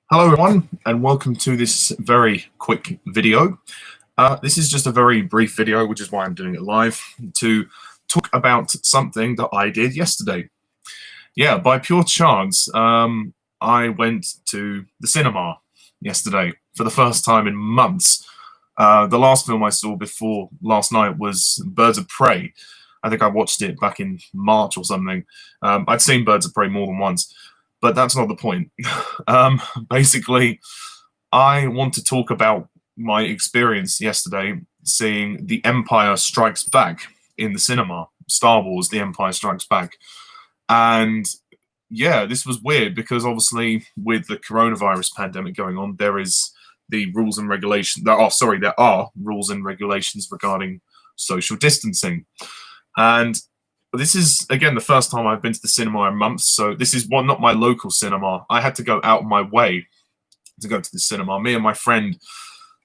Hello everyone and welcome to this very quick video. This is just a very brief video, which is why I'm doing it live, to talk about something that I did yesterday. Yeah, by pure chance, I went to the cinema yesterday for the first time in months. The last film I saw before last night was Birds of Prey. I think I watched it back in March or something. I'd seen Birds of Prey more than once. But that's not the point. Basically, I want to talk about my experience yesterday seeing The Empire Strikes Back in the cinema. Star Wars, The Empire Strikes Back. And yeah, this was weird because obviously with the coronavirus pandemic going on, there is the rules and regulations. There are rules and regulations regarding social distancing. And this is, again, the first time I've been to the cinema in months, so this is not my local cinema. I had to go out of my way to go to the cinema. Me and my friend,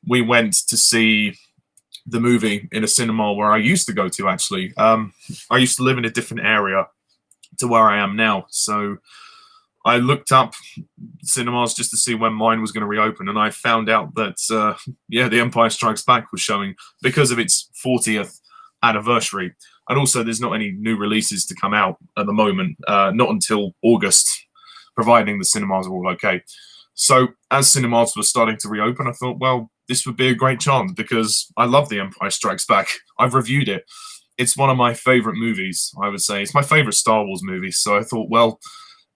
we went to see the movie in a cinema where I used to go to, actually. I used to live in a different area to where I am now, so I looked up cinemas just to see when mine was going to reopen, and I found out that, The Empire Strikes Back was showing because of its 40th anniversary. And also, there's not any new releases to come out at the moment, not until August, providing the cinemas are all okay. So as cinemas were starting to reopen, I thought, well, this would be a great chance because I love The Empire Strikes Back. I've reviewed it. It's one of my favorite movies, I would say. It's my favorite Star Wars movie. So I thought, well,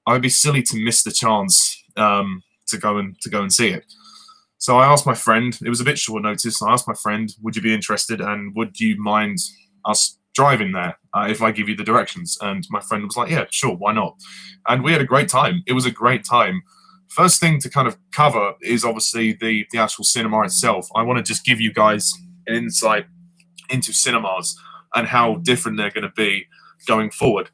I'd be silly to miss the chance to go and see it. So I asked my friend. It was a bit short notice. I asked my friend, would you be interested and would you mind us driving there if I give you the directions? And my friend was like, yeah, sure, why not? And we had a great time. It was a great time. First thing to kind of cover is obviously the actual cinema itself. I want to just give you guys an insight into cinemas and how different they're going to be going forward.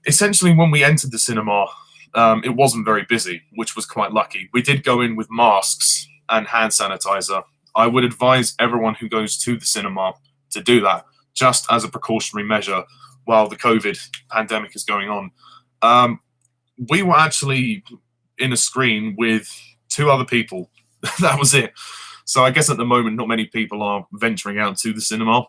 Essentially, when we entered the cinema, it wasn't very busy, which was quite lucky. We did go in with masks and hand sanitizer. I would advise everyone who goes to the cinema to do that, just as a precautionary measure while the COVID pandemic is going on. We were actually in a screen with two other people. That was it. So I guess at the moment, not many people are venturing out to the cinema.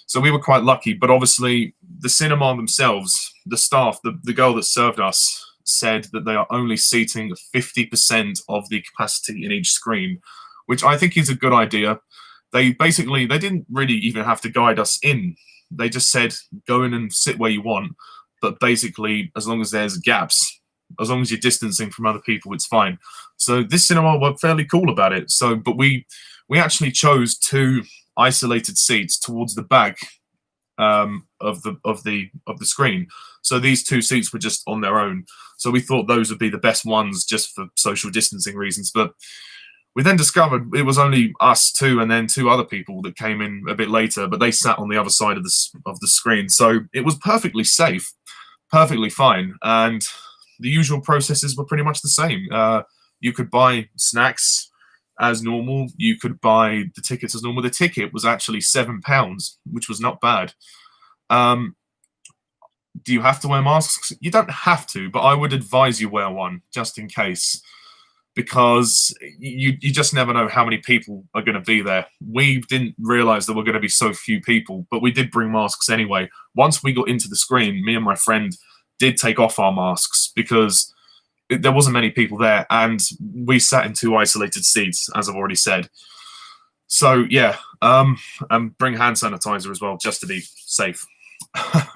So we were quite lucky. But obviously, the cinema themselves, the staff, the girl that served us said that they are only seating 50% of the capacity in each screen, which I think is a good idea. They didn't really even have to guide us in. They just said, go in and sit where you want. But basically, as long as there's gaps, as long as you're distancing from other people, it's fine. So this cinema were fairly cool about it. But we actually chose two isolated seats towards the back of the screen. So these two seats were just on their own. So we thought those would be the best ones just for social distancing reasons. But we then discovered it was only us two and then two other people that came in a bit later, but they sat on the other side of the screen. So it was perfectly safe, perfectly fine. And the usual processes were pretty much the same. You could buy snacks as normal. You could buy the tickets as normal. The ticket was actually £7, which was not bad. Do you have to wear masks? You don't have to, but I would advise you wear one just in case, because you just never know how many people are going to be there. We didn't realize there were going to be so few people, but we did bring masks anyway. Once we got into the screen, me and my friend did take off our masks because there wasn't many people there, and we sat in two isolated seats, as I've already said. So yeah, and bring hand sanitizer as well, just to be safe.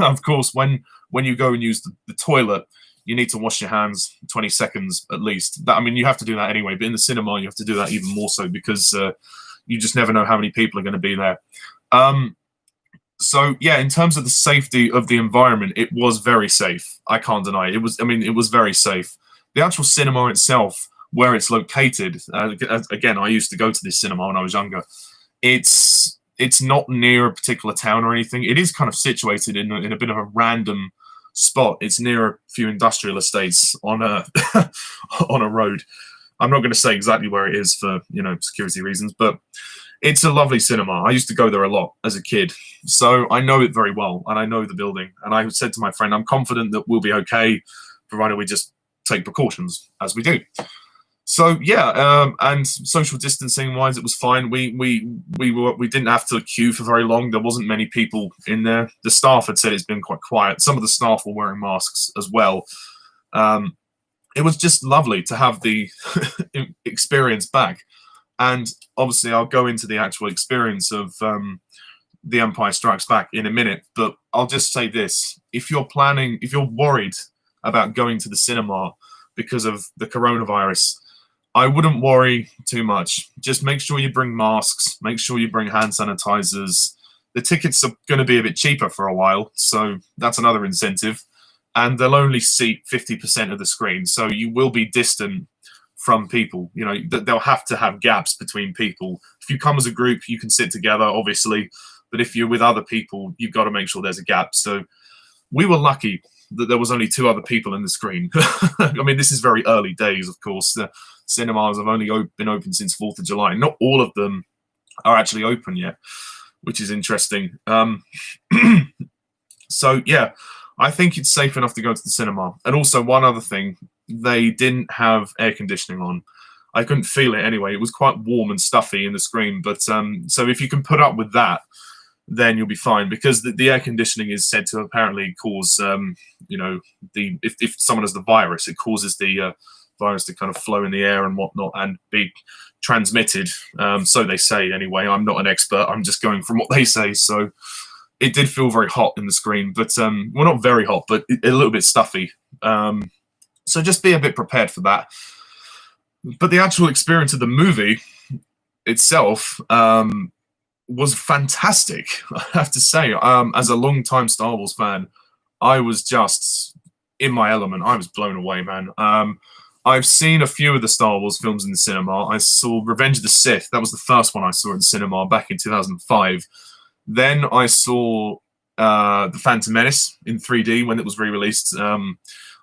Of course, when you go and use the toilet, you need to wash your hands 20 seconds at least. You have to do that anyway, but in the cinema, you have to do that even more so because you just never know how many people are going to be there. So yeah, in terms of the safety of the environment, it was very safe. I can't deny it. It was very safe. The actual cinema itself, where it's located, again, I used to go to this cinema when I was younger. It's not near a particular town or anything. It is kind of situated in a bit of a random spot. It's near a few industrial estates on a on a road. I'm not going to say exactly where it is for security reasons, but it's a lovely cinema. I used to go there a lot as a kid, so I know it very well, and I know the building. And I said to my friend, I'm confident that we'll be okay, provided we just take precautions, as we do. So yeah, and social distancing wise, it was fine. We didn't have to queue for very long. There wasn't many people in there. The staff had said it's been quite quiet. Some of the staff were wearing masks as well. Um, it was just lovely to have the experience back. And obviously, I'll go into the actual experience of The Empire Strikes Back in a minute. But I'll just say this: if you're worried about going to the cinema because of the coronavirus, I wouldn't worry too much. Just make sure you bring masks, make sure you bring hand sanitizers. The tickets are going to be a bit cheaper for a while, so that's another incentive. And they'll only seat 50% of the screen, so you will be distant from people. You know, they'll have to have gaps between people. If you come as a group, you can sit together, obviously, but if you're with other people, you've got to make sure there's a gap. So we were lucky that there was only 2 other people in the screen. I mean, this is very early days, of course. The cinemas have only been open since 4th of July. Not all of them are actually open yet, which is interesting. So, yeah, I think it's safe enough to go to the cinema. And also, one other thing, they didn't have air conditioning on. I couldn't feel it anyway. It was quite warm and stuffy in the screen. But so if you can put up with that, then you'll be fine, because the air conditioning is said to apparently cause, you know, if someone has the virus, it causes the virus to kind of flow in the air and whatnot and be transmitted. So they say anyway. I'm not an expert. I'm just going from what they say. So it did feel very hot in the screen, but well, not very hot, but a little bit stuffy. So just be a bit prepared for that. But the actual experience of the movie itself was fantastic, I have to say. As a long-time Star Wars fan, I was just in my element. I was blown away, man. I've seen a few of the Star Wars films in the cinema. I saw Revenge of the Sith. That was the first one I saw in the cinema back in 2005. Then I saw The Phantom Menace in 3D when it was re-released.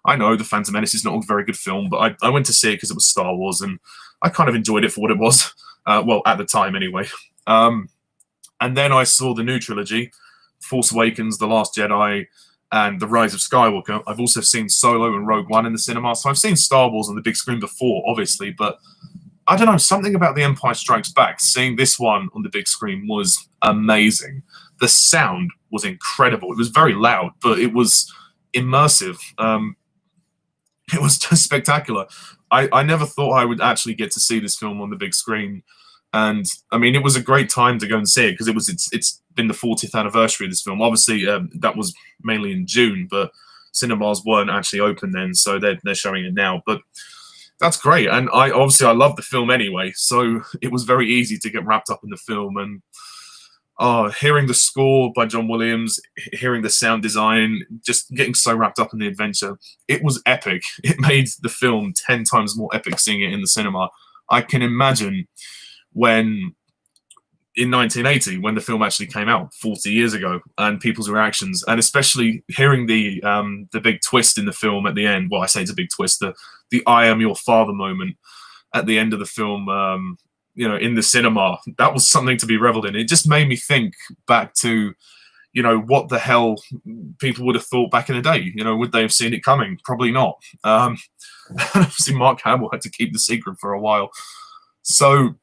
I know The Phantom Menace is not a very good film, but I went to see it because it was Star Wars, and I kind of enjoyed it for what it was. Well, at the time, anyway. And then I saw the new trilogy, Force Awakens, The Last Jedi, and The Rise of Skywalker. I've also seen Solo and Rogue One in the cinema. So I've seen Star Wars on the big screen before, obviously, but I don't know, something about The Empire Strikes Back, seeing this one on the big screen was amazing. The sound was incredible. It was very loud, but it was immersive. It was just spectacular. I never thought I would actually get to see this film on the big screen. And I mean, it was a great time to go and see it because it's been the 40th anniversary of this film. Obviously, that was mainly in June, but cinemas weren't actually open then, so they're showing it now. But that's great, and I love the film anyway, so it was very easy to get wrapped up in the film. And hearing the score by John Williams, hearing the sound design, just getting so wrapped up in the adventure, it was epic. It made the film 10 times more epic seeing it in the cinema. I can imagine when in 1980, when the film actually came out 40 years ago, and people's reactions, and especially hearing the big twist in the film at the end. Well, I say it's a big twist, the "I am your father" moment at the end of the film, you know, in the cinema. That was something to be reveled in. It just made me think back to, you know, what the hell people would have thought back in the day. You know, would they have seen it coming? Probably not. Obviously, Mark Hamill had to keep the secret for a while. So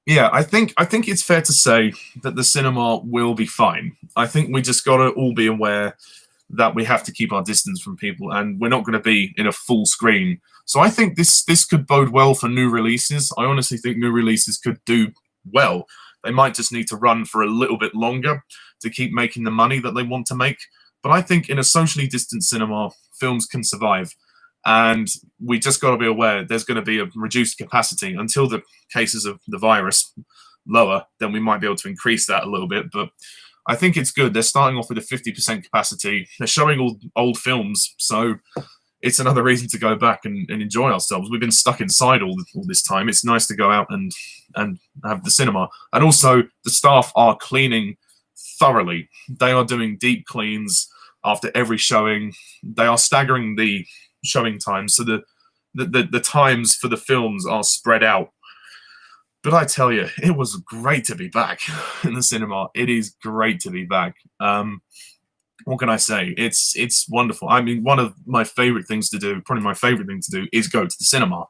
yeah, I think it's fair to say that the cinema will be fine. I think we just got to all be aware that we have to keep our distance from people, and we're not going to be in a full screen. So I think this could bode well for new releases. I honestly think new releases could do well. They might just need to run for a little bit longer to keep making the money that they want to make. But I think in a socially distant cinema, films can survive. And we just got to be aware there's going to be a reduced capacity until the cases of the virus lower. Then we might be able to increase that a little bit. But I think it's good. They're starting off with a 50% capacity. They're showing all old films, so it's another reason to go back and enjoy ourselves. We've been stuck inside all this time. It's nice to go out and have the cinema. And also, the staff are cleaning thoroughly. They are doing deep cleans after every showing. They are staggering the showing times, so the times for the films are spread out. But I tell you, it was great to be back in the cinema. It is great to be back. What can I say? It's wonderful. I mean, one of my favorite things to do, probably my favorite thing to do, is go to the cinema.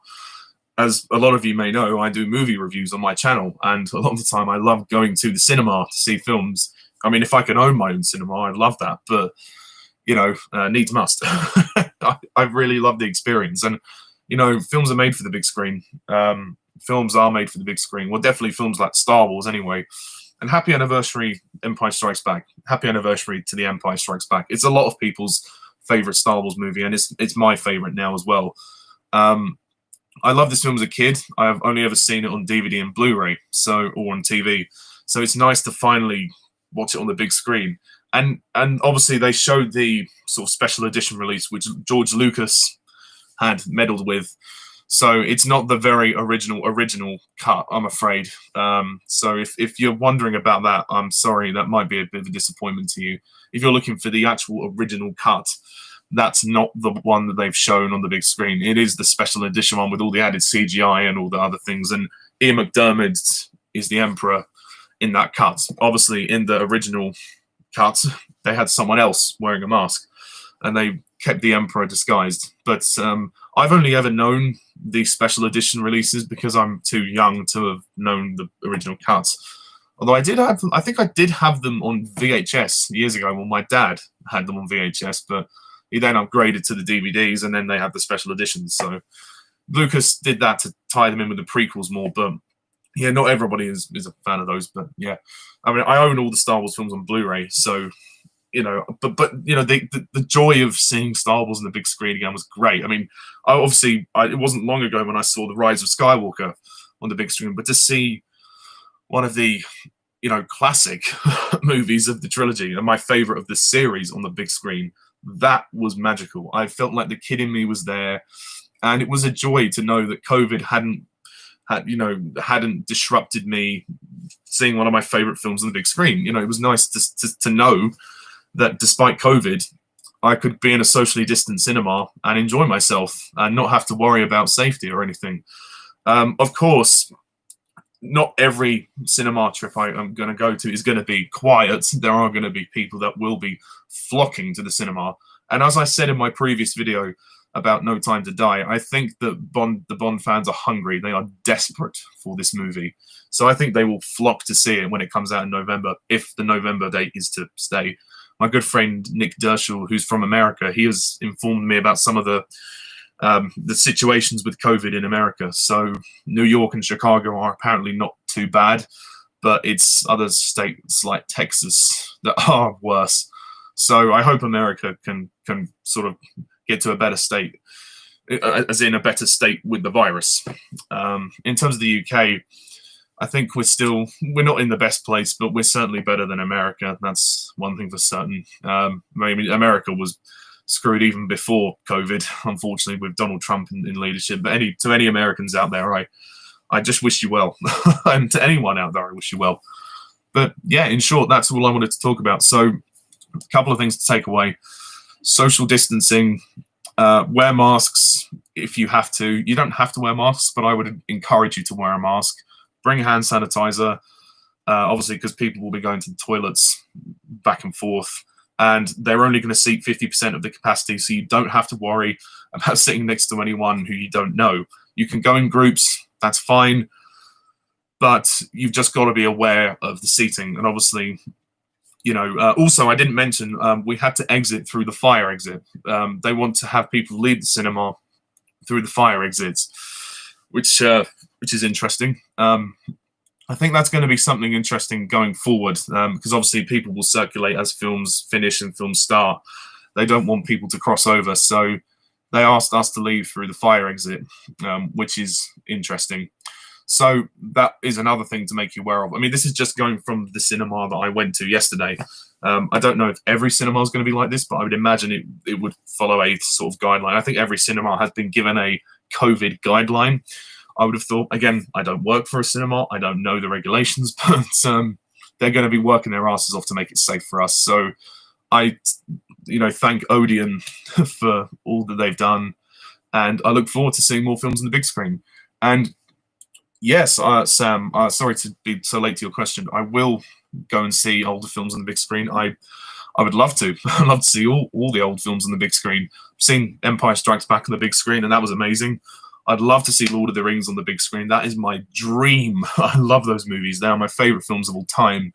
as a lot of you may know, I do movie reviews on my channel, and a lot of the time I love going to the cinema to see films. I mean, if I could own my own cinema, I'd love that, but needs must. I really love the experience, and films are made for the big screen. Films are made for the big screen. Well, definitely films like Star Wars, anyway. And happy anniversary, Empire Strikes Back. Happy anniversary to The Empire Strikes Back. It's a lot of people's favorite Star Wars movie, and it's my favorite now as well. I love this film as a kid. I've only ever seen it on DVD and Blu-ray, or on TV. So it's nice to finally watch it on the big screen. And obviously they showed the sort of special edition release, which George Lucas had meddled with. So it's not the very original cut, I'm afraid. So if you're wondering about that, I'm sorry, that might be a bit of a disappointment to you. If you're looking for the actual original cut, that's not the one that they've shown on the big screen. It is the special edition one with all the added CGI and all the other things. And Ian McDiarmid is the Emperor in that cut. Obviously, in the original cut, they had someone else wearing a mask, and they kept the Emperor disguised. But I've only ever known the special edition releases because I'm too young to have known the original cuts. Although I think I did have them on VHS years ago. Well, my dad had them on VHS, but he then upgraded to the DVDs, and then they had the special editions. So Lucas did that to tie them in with the prequels more. But yeah, not everybody is a fan of those. But yeah, I mean, I own all the Star Wars films on Blu-ray, so the joy of seeing Star Wars on the big screen again was great. I mean, it wasn't long ago when I saw The Rise of Skywalker on the big screen, but to see one of the classic movies of the trilogy and my favorite of the series on the big screen, that was magical. I felt like the kid in me was there, and it was a joy to know that COVID hadn't disrupted me seeing one of my favorite films on the big screen. It was nice to know that despite COVID, I could be in a socially distant cinema and enjoy myself and not have to worry about safety or anything. Of course, not every cinema trip I'm going to go to is going to be quiet. There are going to be people that will be flocking to the cinema. And as I said in my previous video about No Time to Die, I think that the Bond fans are hungry. They are desperate for this movie. So I think they will flock to see it when it comes out in November, if the November date is to stay. My good friend Nick Dershall, who's from America, he has informed me about some of the situations with COVID in America. So New York and Chicago are apparently not too bad, but it's other states like Texas that are worse. So I hope America can sort of get to a better state, as in a better state with the virus. In terms of the UK, I think we're not in the best place, but we're certainly better than America. That's one thing for certain. Maybe America was screwed even before COVID, unfortunately, with Donald Trump in leadership. But to any Americans out there, I just wish you well. And to anyone out there, I wish you well. But yeah, in short, that's all I wanted to talk about. So a couple of things to take away. Social distancing, wear masks if you have to. You don't have to wear masks, but I would encourage you to wear a mask. Bring hand sanitizer, obviously, because people will be going to the toilets back and forth, and they're only going to seat 50% of the capacity, so you don't have to worry about sitting next to anyone who you don't know. You can go in groups, that's fine, but you've just got to be aware of the seating. And obviously, also, I didn't mention, we had to exit through the fire exit. They want to have people leave the cinema through the fire exits, which is interesting. I think that's going to be something interesting going forward, because obviously people will circulate as films finish and films start. They don't want people to cross over, so they asked us to leave through the fire exit, which is interesting. So that is another thing to make you aware of. I mean, this is just going from the cinema that I went to yesterday. I don't know if every cinema is going to be like this, but I would imagine it would follow a sort of guideline. I think every cinema has been given a COVID guideline. I would have thought, again, I don't work for a cinema. I don't know the regulations, but they're going to be working their asses off to make it safe for us. So I, thank Odeon for all that they've done. And I look forward to seeing more films on the big screen. And yes, Sam, sorry to be so late to your question. I will go and see older films on the big screen. I would love to. I'd love to see all the old films on the big screen. I've seen Empire Strikes Back on the big screen, and that was amazing. I'd love to see Lord of the Rings on the big screen. That is my dream. I love those movies. They are my favorite films of all time,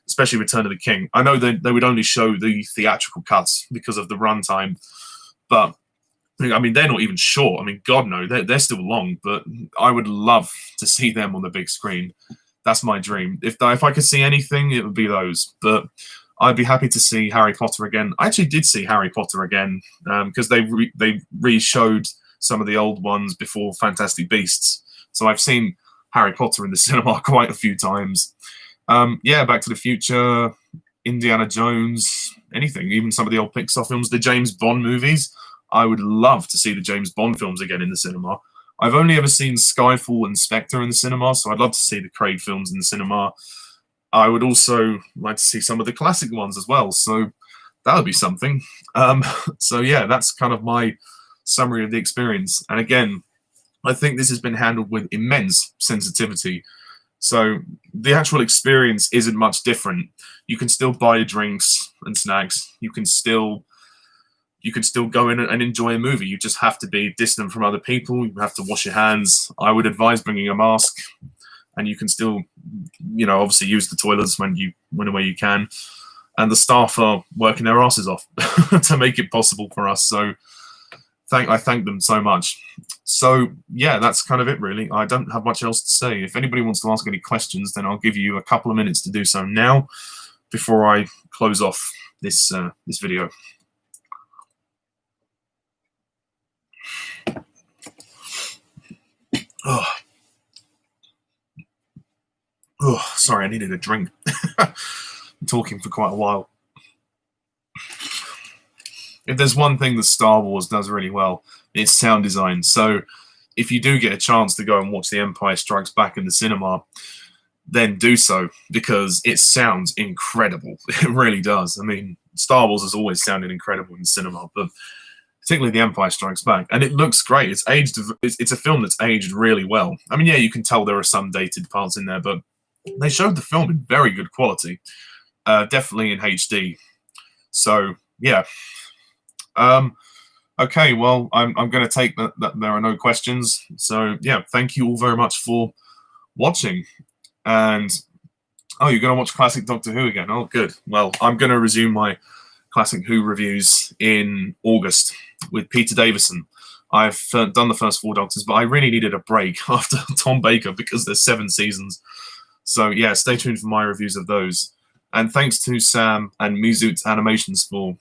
especially Return of the King. I know they would only show the theatrical cuts because of the runtime, but I mean, they're not even short. I mean, God, no, they're still long, but I would love to see them on the big screen. That's my dream. If I could see anything, it would be those. But I'd be happy to see Harry Potter again. I actually did see Harry Potter again because they re-showed some of the old ones before Fantastic Beasts. So I've seen Harry Potter in the cinema quite a few times. Yeah, Back to the Future, Indiana Jones, anything, even some of the old Pixar films, the James Bond movies. I would love to see the James Bond films again in the cinema. I've only ever seen Skyfall and Spectre in the cinema, so I'd love to see the Craig films in the cinema. I would also like to see some of the classic ones as well, so that would be something. So yeah, that's kind of my summary of the experience. And again, I think this has been handled with immense sensitivity. So the actual experience isn't much different. You can still buy drinks and snacks. You can still go in and enjoy a movie. You just have to be distant from other people. You have to wash your hands. I would advise bringing a mask, and you can still, obviously use the toilets whenever you can. And the staff are working their asses off to make it possible for us. So I thank them so much. So yeah, that's kind of it really. I don't have much else to say. If anybody wants to ask any questions, then I'll give you a couple of minutes to do so now before I close off this video. Oh, sorry, I needed a drink. I'm talking for quite a while. If there's one thing that Star Wars does really well, it's sound design. So if you do get a chance to go and watch The Empire Strikes Back in the cinema, then do so, because it sounds incredible. It really does. I mean, Star Wars has always sounded incredible in the cinema, but particularly The Empire Strikes Back. And it looks great. It's aged. It's a film that's aged really well. I mean, yeah, you can tell there are some dated parts in there, but they showed the film in very good quality, definitely in HD. So yeah. Okay, well, I'm going to take that there are no questions. So yeah, thank you all very much for watching. And oh, you're going to watch classic Doctor Who again? Oh, good. Well, I'm going to resume my classic Who reviews in August with Peter Davison. I've done the first 4 Doctors, but I really needed a break after Tom Baker because there's 7 seasons. So yeah, stay tuned for my reviews of those. And thanks to Sam and Mizut Animations for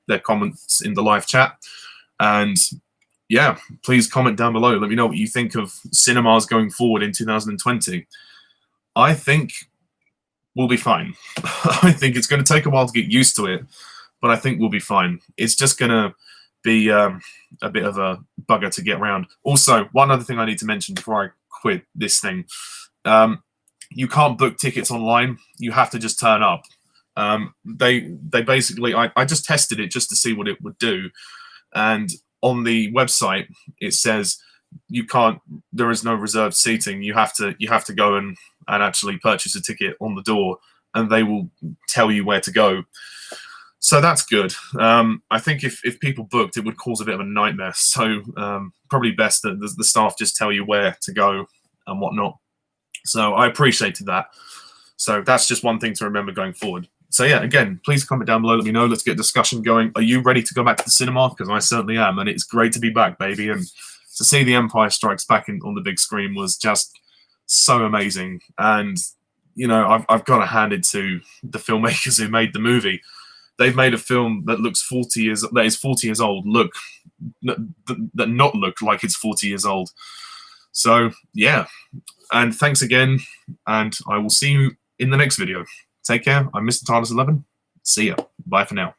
their comments in the live chat. And yeah, please comment down below. Let me know what you think of cinemas going forward in 2020. I think we'll be fine. I think it's going to take a while to get used to it, but I think we'll be fine. It's just going to be a bit of a bugger to get around. Also, one other thing I need to mention before I quit this thing. You can't book tickets online. You have to just turn up. They basically, I just tested it just to see what it would do. And on the website, it says there is no reserved seating. You have to go and actually purchase a ticket on the door, and they will tell you where to go. So that's good. I think if people booked, it would cause a bit of a nightmare. So probably best that the staff just tell you where to go and whatnot. So I appreciated that. So that's just one thing to remember going forward. So yeah, again, please comment down below. Let me know. Let's get a discussion going. Are you ready to go back to the cinema? Because I certainly am, and it's great to be back, baby. And to see The Empire Strikes Back on the big screen was just so amazing. And I've got to hand it to the filmmakers who made the movie. They've made a film that looks 40 years old. Not look like it's 40 years old. So yeah, and thanks again, and I will see you in the next video. Take care. I'm Mr. TARDIS11. See ya. Bye for now.